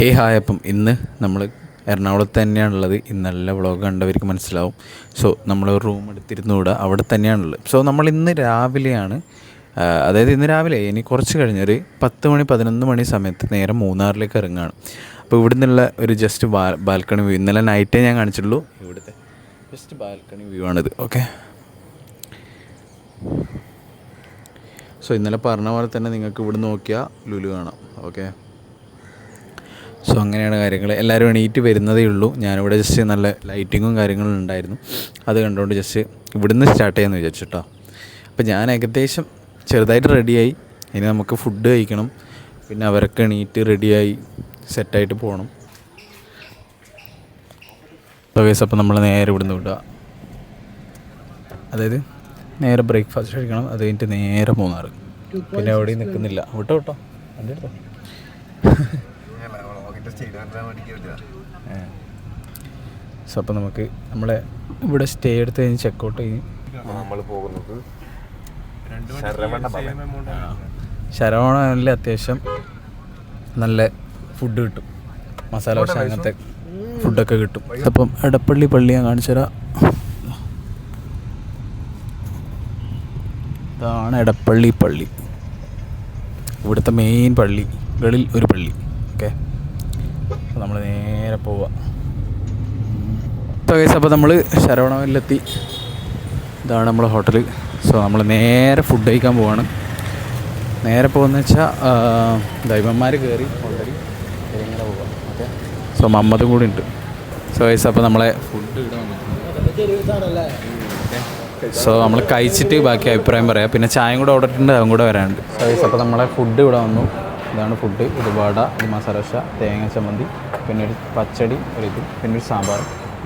Hi. അപ്പം ഇന്ന് നമ്മൾ എറണാകുളത്ത് തന്നെയാണുള്ളത്. ഇന്ന് നല്ല വ്ളോഗ് കണ്ടവർക്ക് മനസ്സിലാവും. സോ നമ്മൾ റൂം എടുത്തിരുന്നുകൂടെ അവിടെ തന്നെയാണുള്ളത്. സോ നമ്മൾ ഇന്ന് രാവിലെയാണ്, അതായത് ഇന്ന് രാവിലെ ഇനി കുറച്ച് കഴിഞ്ഞൊരു 10 മണി 11 മണി സമയത്ത് നേരെ മൂന്നാറിലേക്ക് ഇറങ്ങുകയാണ്. അപ്പോൾ ഇവിടെ നിന്നുള്ള ഒരു ജസ്റ്റ് ബാൽക്കണി വ്യൂ, ഇന്നലെ നൈറ്റേ ഞാൻ കാണിച്ചിട്ടുള്ളൂ. ഇവിടുത്തെ ജസ്റ്റ് ബാൽക്കണി വ്യൂ ആണിത്. ഓക്കെ, സോ ഇന്നലെ പറഞ്ഞ പോലെ തന്നെ നിങ്ങൾക്ക് ഇവിടെ നോക്കിയാൽ ലുലു കാണാം. ഓക്കെ, സോ അങ്ങനെയാണ് കാര്യങ്ങൾ. എല്ലാവരും എണീറ്റ് വരുന്നതേ ഉള്ളൂ. ഞാനിവിടെ ജസ്റ്റ് നല്ല ലൈറ്റിങ്ങും കാര്യങ്ങളും ഉണ്ടായിരുന്നു, അത് കണ്ടുകൊണ്ട് ജസ്റ്റ് ഇവിടുന്ന് സ്റ്റാർട്ട് ചെയ്യാമെന്ന് വിചാരിച്ചിട്ടോ. അപ്പോൾ ഞാൻ ഏകദേശം ചെറുതായിട്ട് റെഡിയായി. ഇനി നമുക്ക് ഫുഡ് കഴിക്കണം, പിന്നെ അവരൊക്കെ എണീറ്റ് റെഡിയായി സെറ്റായിട്ട് പോകണം. അപ്പോൾ നമ്മൾ നേരെ ഇവിടുന്ന് വിടുക, അതായത് നേരെ ബ്രേക്ക്ഫാസ്റ്റ് കഴിക്കണം. അത് കഴിഞ്ഞിട്ട് നേരെ മൂന്നാർ. പിന്നെ എവിടെയും നിൽക്കുന്നില്ല. വിട്ടോ എൻ്റെ അടുത്തോ. സോ അപ്പോൾ നമുക്ക് നമ്മളെ ഇവിടെ സ്റ്റേ എടുത്ത് കഴിഞ്ഞ് ചെക്കൗട്ട് കഴിഞ്ഞ് നമ്മൾ പോകുന്നത് ശരവണയിൽ അത്യാവശ്യം നല്ല ഫുഡ് കിട്ടും, മസാല ദോശ അങ്ങനത്തെ ഫുഡൊക്കെ കിട്ടും. അപ്പം എടപ്പള്ളി പള്ളി ഞാൻ കാണിച്ചു തരാം. ഇതാണ് എടപ്പള്ളി പള്ളി, ഇവിടുത്തെ മെയിൻ പള്ളികളിൽ ഒരു പള്ളി. ഓക്കെ, അപ്പോൾ നമ്മൾ നേരെ പോവുക. അപ്പോൾ നമ്മൾ ശരവണയിലെത്തി. ഇതാണ് നമ്മളെ ഹോട്ടൽ. സോ നമ്മൾ നേരെ ഫുഡ് കഴിക്കാൻ പോവാണ്. നേരെ പോകുന്ന വെച്ചാൽ ദൈവന്മാർ കയറി ഓൾറെഡി ഇങ്ങനെ പോവാം. ഓക്കെ, സോ മമ്മതും കൂടി ഉണ്ട്. സോ അപ്പോൾ നമ്മളെ ഫുഡ് ഇവിടെ വന്നിട്ടുണ്ട്. സോ നമ്മൾ കഴിച്ചിട്ട് ബാക്കി അഭിപ്രായം പറയാം. പിന്നെ ചായയും കൂടെ ഓർഡർ ഇട്ടുണ്ട്, അതും കൂടെ വരാനുണ്ട്. സോ അപ്പോൾ നമ്മളെ ഫുഡ് ഇവിടെ വന്നു. ഇതാണ് ഫുഡ്. ഇത് വട, ഇത് മസാല ദോശ, തേങ്ങ ചമ്മന്തി, പിന്നെ ഒരു പച്ചടി, പിന്നെ ഒരു സാമ്പാർ,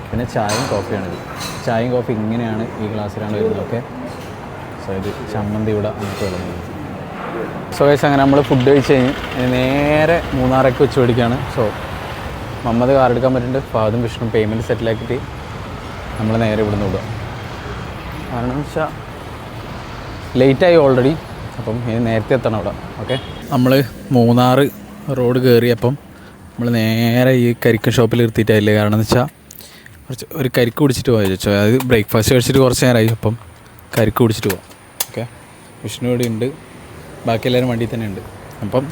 പിന്നെ ചായയും കോഫിയാണിത്. ചായയും കോഫി ഇങ്ങനെയാണ്, ഈ ഗ്ലാസ്സിലാണ് വരുന്നത്. ഓക്കെ, സോ ഇത് ചമ്മന്തി ഇവിടെ നമുക്ക് വരുന്നത്. സോ അങ്ങനെ നമ്മൾ ഫുഡ് കഴിച്ച് കഴിഞ്ഞ് നേരെ മൂന്നാറേക്ക് വെച്ച് മേടിക്കുകയാണ്. സോ മമ്മത് കാർ എടുക്കാൻ പറ്റുന്നുണ്ട്. ഫാദും വിഷ്ണു പേയ്മെൻറ്റ് സെറ്റിലാക്കിയിട്ട് നമ്മൾ നേരെ ഇവിടുന്ന് വിടുക. കാരണം എന്ന് വെച്ചാൽ ലേറ്റായി ഓൾറെഡി. അപ്പം ഇനി നേരത്തെ എത്തണം അവിടെ. ഓക്കെ, നമ്മൾ മൂന്നാർ റോഡ് കയറിയപ്പം നമ്മൾ നേരെ ഈ കരിക്കൻ ഷോപ്പിൽ നിർത്തിയിട്ടായില്ലേ. കാരണം എന്ന് വെച്ചാൽ ഒരു കരിക്ക് കുടിച്ചിട്ട് പോകാൻ ചോദിച്ചോ. അതായത് ബ്രേക്ക്ഫാസ്റ്റ് കഴിച്ചിട്ട് കുറച്ച് നേരമായി. അപ്പം കരിക്ക് കുടിച്ചിട്ട് പോകാം. ഓക്കെ, വിഷ്ണു ഇവിടെ ഉണ്ട്, ബാക്കി എല്ലാവരും വണ്ടിയിൽ തന്നെ ഉണ്ട്. അപ്പം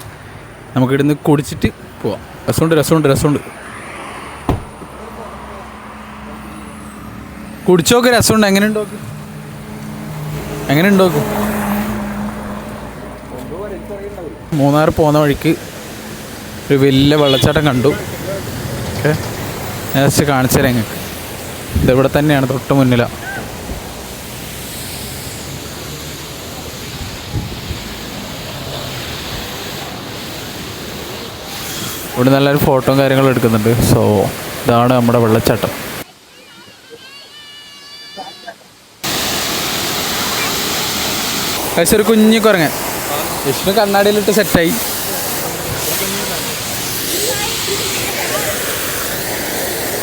നമുക്കിവിടുന്ന് കുടിച്ചിട്ട് പോവാം. രസമുണ്ട് കുടിച്ചോക്ക്, രസമുണ്ട്. എങ്ങനെ ഉണ്ടോക്ക് മൂന്നാർ പോകുന്ന വഴിക്ക് ഒരു വലിയ വെള്ളച്ചാട്ടം കണ്ടു. ഓക്കെ, ഞാൻ ജസ്റ്റ് കാണിച്ചു തരാം നിങ്ങൾക്ക്. ഇതിവിടെ തന്നെയാണ്, തൊട്ട് മുന്നിലാണ്. ഇവിടെ നല്ലൊരു ഫോട്ടോയും കാര്യങ്ങളും എടുക്കുന്നുണ്ട്. സോ ഇതാണ് നമ്മുടെ വെള്ളച്ചാട്ടം. പക്ഷെ ഒരു കുഞ്ഞി കുരങ്ങൻ വിഷ്ണു കണ്ണാടിയിലിട്ട് സെറ്റായി.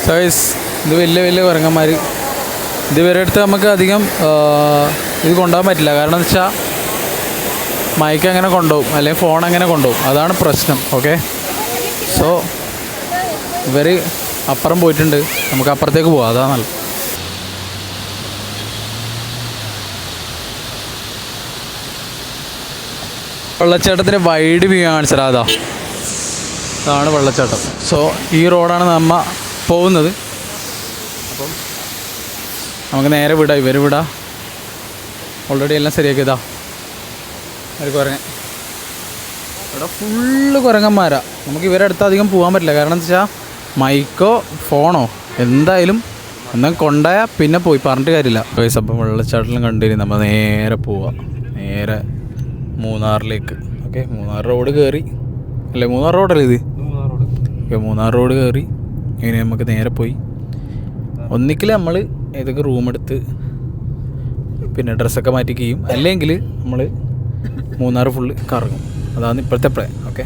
സോ ഇത് വലിയ കുരങ്ങന്മാർ. ഇതുവരെ അടുത്ത് നമുക്ക് അധികം ഇത് കൊണ്ടുപോകാൻ പറ്റില്ല. കാരണം എന്ന് വെച്ചാൽ മൈക്ക് അങ്ങനെ കൊണ്ടുപോകും, അല്ലെങ്കിൽ ഫോൺ അങ്ങനെ കൊണ്ടുപോകും. അതാണ് പ്രശ്നം. ഓക്കെ, സോ ഇവർ അപ്പുറം പോയിട്ടുണ്ട്, നമുക്ക് അപ്പുറത്തേക്ക് പോവാം. അതാണ് നല്ലത്. വെള്ളച്ചാട്ടത്തിൻ്റെ വൈഡ് വ്യൂ കാണിച്ചാൽ അതാണ് വെള്ളച്ചാട്ടം. സോ ഈ റോഡാണ് നമ്മ പോകുന്നത്. അപ്പം നമുക്ക് നേരെ വിടാം. ഇവർ വിടാം, ഓൾറെഡി എല്ലാം ശരിയാക്കിയതാ. ഒരു കുരങ്ങൻ ഇവിടെ ഫുള്ള് കുരങ്ങന്മാരാ. നമുക്ക് ഇവരുടെ അടുത്ത് അധികം പോകാൻ പറ്റില്ല. കാരണം എന്താ വെച്ചാൽ മൈക്കോ ഫോണോ എന്തായാലും എന്നാൽ കൊണ്ടുപോയാൽ പിന്നെ പോയി പറഞ്ഞിട്ട് കാര്യമില്ല. അപ്പം വെള്ളച്ചാട്ടം കണ്ടിരുന്നു നമ്മൾ നേരെ പോവാം, നേരെ മൂന്നാറിലേക്ക്. ഓക്കെ, മൂന്നാർ റോഡ് കയറി അല്ലേ? മൂന്നാർ റോഡല്ലേ ഇത്? ഓക്കെ, മൂന്നാർ റോഡ് കയറി ഇങ്ങനെ നമുക്ക് നേരെ പോയി. ഒന്നിക്കൽ നമ്മൾ ഏതൊക്കെ റൂം എടുത്ത് പിന്നെ ഡ്രസ്സൊക്കെ മാറ്റി ചെയ്യും, അല്ലെങ്കിൽ നമ്മൾ മൂന്നാർ ഫുള്ള് കറങ്ങും. അതാണ് ഇപ്പോഴത്തെ പ്ലാൻ. ഓക്കെ,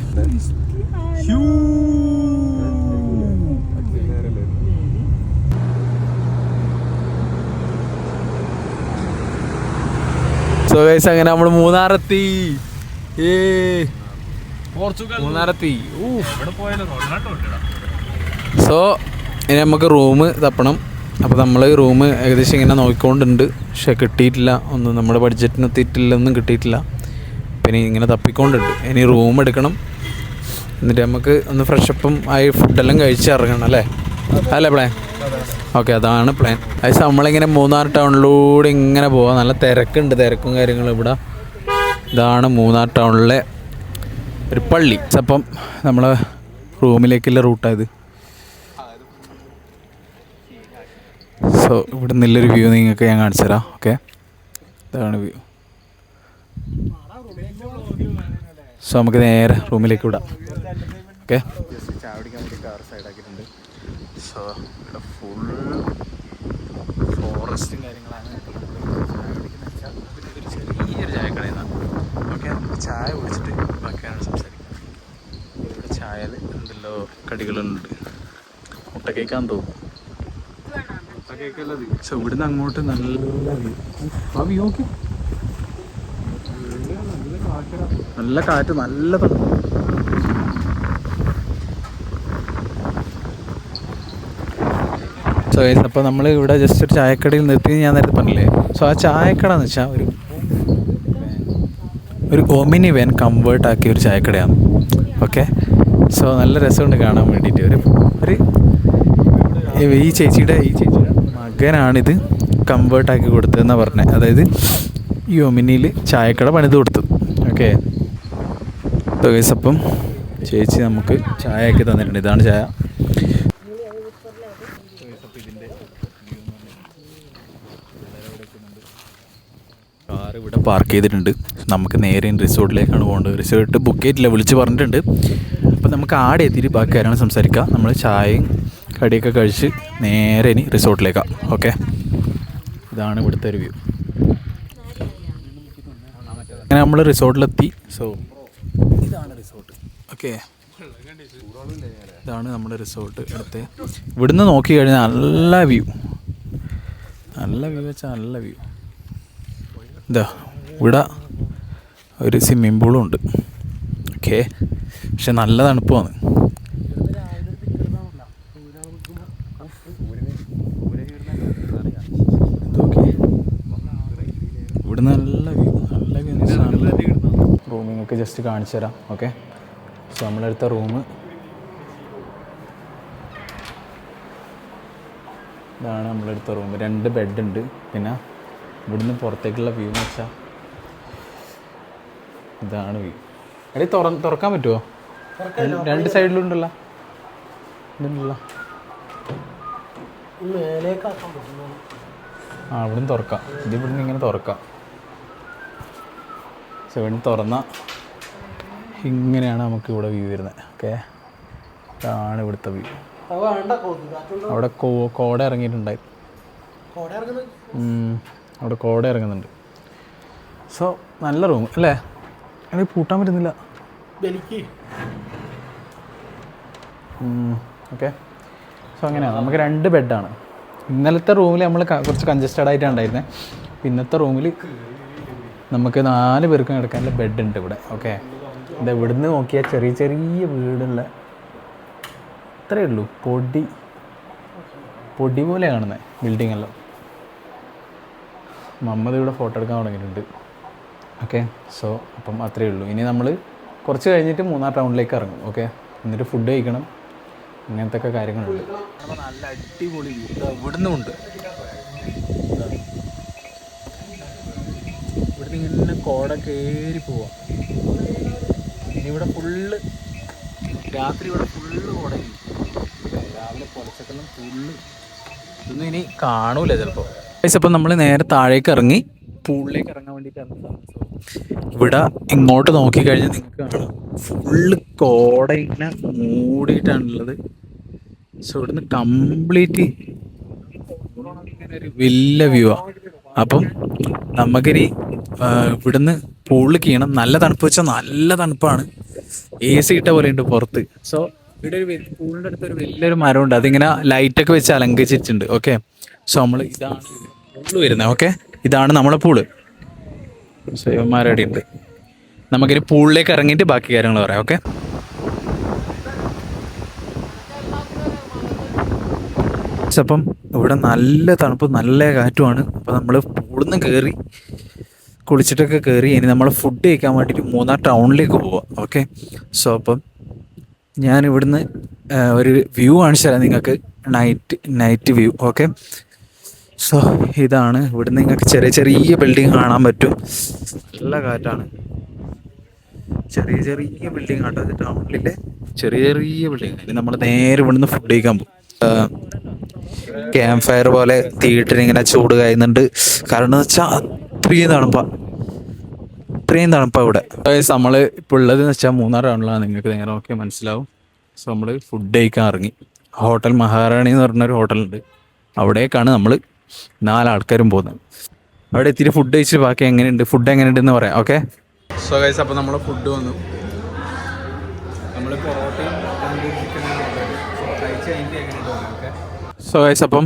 സോ ഗൈസ് അങ്ങനെ നമ്മൾ മൂന്നാറെത്തി. മൂന്നാറെത്തി. സോ ഇനി നമുക്ക് റൂം തപ്പണം. അപ്പോൾ നമ്മൾ റൂം ഏകദേശം ഇങ്ങനെ നോക്കിക്കൊണ്ടുണ്ട്, പക്ഷെ കിട്ടിയിട്ടില്ല. ഒന്നും നമ്മുടെ ബഡ്ജറ്റിന് എത്തിയിട്ടില്ല, ഒന്നും കിട്ടിയിട്ടില്ല. പിന്നെ ഇങ്ങനെ തപ്പിക്കൊണ്ടുണ്ട്. ഇനി റൂം എടുക്കണം, എന്നിട്ട് നമുക്ക് ഒന്ന് ഫ്രഷപ്പും ആയി ഫുഡെല്ലാം കഴിച്ച് ഇറങ്ങണം അല്ലേ പ്ലാൻ? ഓക്കെ, അതാണ് പ്ലാൻ. അത് നമ്മളിങ്ങനെ മൂന്നാർ ടൗണിലൂടെ ഇങ്ങനെ പോവാം. നല്ല തിരക്കുണ്ട്, തിരക്കും കാര്യങ്ങളും ഇവിടെ. ഇതാണ് മൂന്നാർ ടൗണിലെ ഒരു പള്ളി. അപ്പം നമ്മളെ റൂമിലേക്കുള്ള റൂട്ടായത്. സോ ഇവിടെ നിന്നൊരു വ്യൂ നിങ്ങൾക്ക് ഞാൻ കാണിച്ചു തരാം. ഓക്കെ, ഇതാണ് വ്യൂ. സോ നമുക്ക് നേരെ റൂമിലേക്ക് വിടാം. ഓക്കെ, ചായ കുടിക്കാൻ വേണ്ടി കാർ സൈഡാക്കിയിട്ടുണ്ട്. സോ ഇവിടെ ഫുൾ ഫോറസ്റ്റും കാര്യങ്ങളാണ്. ചായ കുടിക്കുന്ന വെച്ചാൽ ഒരു ചെറിയൊരു ചായക്കടയിൽ നിന്നാണ്. ഓക്കെ, നമുക്ക് ചായ കുടിച്ചിട്ട് ബാക്കിയാണ് സംസാരിക്കുന്നത്. ഇവിടെ ചായയിൽ എന്തെല്ലോ കടികളുണ്ട്. മുട്ട കേൾക്കാൻ തോന്നും. സോ ഇവിടുന്ന് അങ്ങോട്ട് നല്ല വ്യൂ നോക്കി, നല്ല കാറ്റ്, നല്ല തണുപ്പ്. സോ അപ്പോൾ നമ്മൾ ഇവിടെ ജസ്റ്റ് ഒരു ചായക്കടയിൽ നിർത്തി ഞാൻ നേരത്തെ പറഞ്ഞില്ലേ. സോ ആ ചായക്കട എന്ന് വെച്ചാൽ ഒരു ഒമിനി വാൻ കംവേർട്ട് ആക്കിയ ഒരു ചായക്കടയാണ്. ഓക്കെ, സോ നല്ല രസമുണ്ട് കാണാൻ വേണ്ടിയിട്ട്. ഈ ചേച്ചിയുടെ മകനാണിത് കംവേർട്ടാക്കി കൊടുത്തതെന്നാണ് പറഞ്ഞത്. അതായത് ഈ ഒമിനിയിൽ ചായക്കട പണിത് കൊടുത്തു. ഓക്കെ, അപ്പം ചേച്ചി നമുക്ക് ചായ ആക്കി തന്നിട്ടുണ്ട്. ഇതാണ് ചായ. കാർ ഇവിടെ പാർക്ക് ചെയ്തിട്ടുണ്ട്. നമുക്ക് നേരെ റിസോർട്ടിലേക്കാണ് പോകേണ്ടത്. റിസോർട്ട് ബുക്ക് ചെയ്തിട്ടില്ല, വിളിച്ച് പറഞ്ഞിട്ടുണ്ട്. അപ്പം നമുക്ക് ആടെ എത്തിയിട്ട് ബാക്കി കാര്യങ്ങൾ സംസാരിക്കാം. നമ്മൾ ചായയും കടിയൊക്കെ കഴിച്ച് നേരെ ഇനി റിസോർട്ടിലേക്കാണ്. ഓക്കെ, ഇതാണ് ഇവിടുത്തെ ഒരു വ്യൂ. അങ്ങനെ നമ്മൾ റിസോർട്ടിലെത്തി. സോ ഇതാണ് റിസോർട്ട്. ഓക്കെ, ഇതാണ് നമ്മുടെ റിസോർട്ട്. അടുത്ത് ഇവിടുന്ന് നോക്കി കഴിഞ്ഞാൽ നല്ല വ്യൂ വെച്ചാൽ നല്ല വ്യൂ. ഇതാ ഇവിടെ ഒരു സ്വിമ്മിംഗ് പൂളും ഉണ്ട്. ഓക്കെ, പക്ഷെ നല്ല തണുപ്പാണ്. ഇവിടെ നല്ല വ്യൂ റൂം നിങ്ങൾക്ക് ജസ്റ്റ് കാണിച്ചു തരാം. ഓക്കെ, സോ നമ്മളെടുത്ത റൂം ഇതാണ്. നമ്മളെടുത്ത റൂം 2 ബെഡുണ്ട്. പിന്നെ ഇവിടുന്ന് പുറത്തേക്കുള്ള വ്യൂ എന്ന് വെച്ചാൽ ഇതാണ് വ്യൂ. എടീ തുറക്കാൻ പറ്റുമോ? 2 സൈഡിലുണ്ടല്ലോ. ഇതുണ്ടല്ലോ. ഇവിടുന്ന് തുറക്കാം. ഇവിടുന്ന് ഇങ്ങനെ തുറക്കാം. സോ ഇവിടുന്ന് തുറന്നാൽ ഇങ്ങനെയാണ് നമുക്ക് ഇവിടെ വ്യൂ വരുന്നത്. ഓക്കെ, ഇതാണ് ഇവിടുത്തെ വ്യൂ. അവിടെ കോട ഇറങ്ങിയിട്ടുണ്ടായി. അവിടെ കോട ഇറങ്ങുന്നുണ്ട്. സോ നല്ല റൂം അല്ലേ? എനിക്ക് പൂട്ടാൻ പറ്റുന്നില്ല. ഓക്കെ, സോ അങ്ങനെയാണ്. നമുക്ക് 2 ബെഡാണ്. ഇന്നലത്തെ റൂമിൽ നമ്മൾ കുറച്ച് കൺജസ്റ്റഡ് ആയിട്ടാണ് ഉണ്ടായിരുന്നത്. ഇന്നത്തെ റൂമിൽ നമുക്ക് 4 പേർക്ക് കിടക്കാനുള്ള ബെഡുണ്ട് ഇവിടെ. ഓക്കെ, ഇത് ഇവിടുന്ന് നോക്കിയാൽ ചെറിയ ചെറിയ വീടുള്ള ഇത്രയേ ഉള്ളൂ. പൊടി പോലെ കാണുന്നത് ബിൽഡിങ്ങെല്ലാം. മമ്മത് ഇവിടെ ഫോട്ടോ എടുക്കാൻ തുടങ്ങിയിട്ടുണ്ട്. ഓക്കെ, സോ അപ്പം അത്രയേ ഉള്ളൂ. ഇനി നമ്മൾ കുറച്ച് കഴിഞ്ഞിട്ട് മൂന്നാർ ടൗണിലേക്ക് ഇറങ്ങും. ഓക്കെ, എന്നിട്ട് ഫുഡ് കഴിക്കണം. ഇങ്ങനത്തെ ഒക്കെ കാര്യങ്ങളുണ്ട്. നല്ല അടിപൊളി ഇവിടുന്ന് ഉണ്ട്. ഇവിടുന്ന് ഇങ്ങനെ കോട കയറി പോവാം. ഇനി ഇവിടെ ഫുള്ള് രാത്രി ഇവിടെ ഫുള്ള് കോടയും. രാവിലെ പുലച്ചക്കെല്ലാം ഫുള്ള് ഇതൊന്നും ഇനി കാണൂല ചിലപ്പോൾ. അപ്പം നമ്മൾ നേരെ താഴേക്ക് ഇറങ്ങി പൂളിലേക്ക് ഇറങ്ങാൻ വേണ്ടിയിട്ടാണ്. ഇവിടെ ഇങ്ങോട്ട് നോക്കിക്കഴിഞ്ഞാൽ നിങ്ങൾക്ക് കാണാം ഫുള്ള് കോട ഇങ്ങനെ മൂടിയിട്ടാണുള്ളത്. സോ ഇവിടുന്ന് കംപ്ലീറ്റ് ഒരു വലിയ വ്യൂ ആണ്. അപ്പം നമുക്കിനി ഇവിടുന്ന് പൂളിൽ കീണം. നല്ല തണുപ്പ് വെച്ചാൽ നല്ല തണുപ്പാണ്. AC ഇട്ട പോലെ ഉണ്ട് പുറത്ത്. സോ ഇവിടെ ഒരു പൂളിൻ്റെ അടുത്ത് ഒരു വലിയൊരു മരമുണ്ട്. അതിങ്ങനെ ലൈറ്റൊക്കെ വെച്ച് അലങ്കരിച്ചിട്ടുണ്ട്. ഓക്കെ, സോ നമ്മൾ ഇതാണ് പൂള് വരുന്നത്. ഓക്കെ, ഇതാണ് നമ്മളെ പൂള്. സേവന്മാരടി ഉണ്ട്. നമുക്കിനി പൂളിലേക്ക് ഇറങ്ങിയിട്ട് ബാക്കി കാര്യങ്ങൾ പറയാം. ഓക്കെ. അപ്പം ഇവിടെ നല്ല തണുപ്പ് നല്ല കാറ്റുമാണ്. അപ്പോൾ നമ്മൾ പൂളിൽ നിന്ന് കയറി കുളിച്ചിട്ടൊക്കെ കയറി ഇനി നമ്മൾ ഫുഡ് കഴിക്കാൻ വേണ്ടിയിട്ട് മൂന്നാർ ടൗണിലേക്ക് പോവാം. ഓക്കെ. സോ അപ്പം ഞാൻ ഇവിടുന്ന് ഒരു വ്യൂ കാണിച്ചു തരാം നിങ്ങൾക്ക്, നൈറ്റ് വ്യൂ. ഓക്കെ. സോ ഇതാണ് ഇവിടുന്ന് നിങ്ങൾക്ക് ചെറിയ ചെറിയ ബിൽഡിങ് കാണാൻ പറ്റും. നല്ല കാറ്റാണ്. ചെറിയ ചെറിയ ബിൽഡിങ് ആട്ടോ ഇത്, ടൗണിലെ ചെറിയ ചെറിയ ബിൽഡിങ്. ഇനി നമ്മൾ നേരെ ഇവിടുന്ന് ഫുഡ് കഴിക്കാൻ പോകും. ക്യാമ്പ് ഫയർ പോലെ തീയിട്ടിന് ഇങ്ങനെ ചൂട് കഴിയുന്നുണ്ട്. കാരണം എന്ന് വെച്ചാൽ അത്രയും തണുപ്പാണ് ഇവിടെ. നമ്മൾ ഇപ്പോൾ ഉള്ളതെന്ന് വെച്ചാൽ മൂന്നാർ ടൗണിലാണ്, നിങ്ങൾക്ക് നേരെ നോക്കിയാൽ മനസ്സിലാവും. സോ നമ്മൾ ഫുഡ് കഴിക്കാൻ ഇറങ്ങി. ഹോട്ടൽ മഹാറാണി എന്ന് പറഞ്ഞൊരു ഹോട്ടലുണ്ട്, അവിടേക്കാണ് നമ്മൾ 4 ആൾക്കാരും പോകുന്നത്. അവിടെ എത്തിയിട്ട് ഫുഡ് കഴിച്ച് ബാക്കി ഫുഡ് എങ്ങനെയുണ്ടെന്ന് പറയാം. ഓക്കെ. സോ ഗൈസ്, അപ്പോൾ നമ്മൾ ഫുഡ് വന്നു. നമ്മൾ പൊറോട്ടയും സോ ഗൈസ്, അപ്പം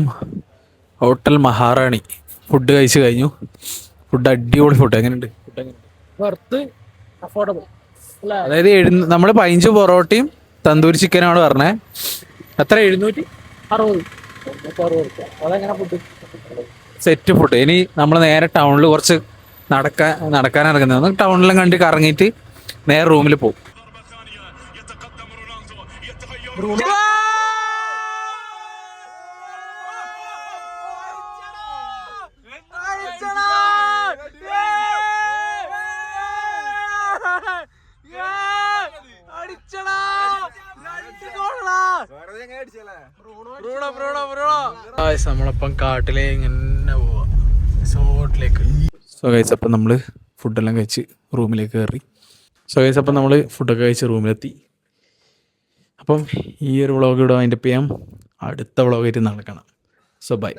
ഹോട്ടൽ മഹാറാണി ഫുഡ് കഴിച്ച് കഴിഞ്ഞു. ഫുഡ് അടിപൊളി ഫുഡ്. എങ്ങനെയുണ്ട്? അതായത് നമ്മൾ 15 പൊറോട്ടയും തന്തൂരി ചിക്കനാണ് പറഞ്ഞത്. എത്ര? 760. Set food. ഇനി നമ്മൾ നേരെ ടൗണിൽ കുറച്ച് നടക്കാൻ ഇറങ്ങുന്നത്. ടൗണിലും കണ്ട് കറങ്ങിയിട്ട് നേരെ റൂമിൽ പോകും. നമ്മളപ്പം കാട്ടിലെ ഇങ്ങനെ പോവാ റിസോർട്ടിലേക്ക്. സോ ഗൈസ്, അപ്പം നമ്മൾ ഫുഡെല്ലാം കഴിച്ച് റൂമിലേക്ക് കയറി. സോ ഗൈസ്, അപ്പം നമ്മൾ ഫുഡൊക്കെ കഴിച്ച് റൂമിലെത്തി. അപ്പം ഈ ഒരു വ്ളോഗ് ഇവിടെ വൈൻഡപ്പ് ചെയ്യാം. അടുത്ത വ്ളോഗായിട്ട് നാളെ കാണാം. So by.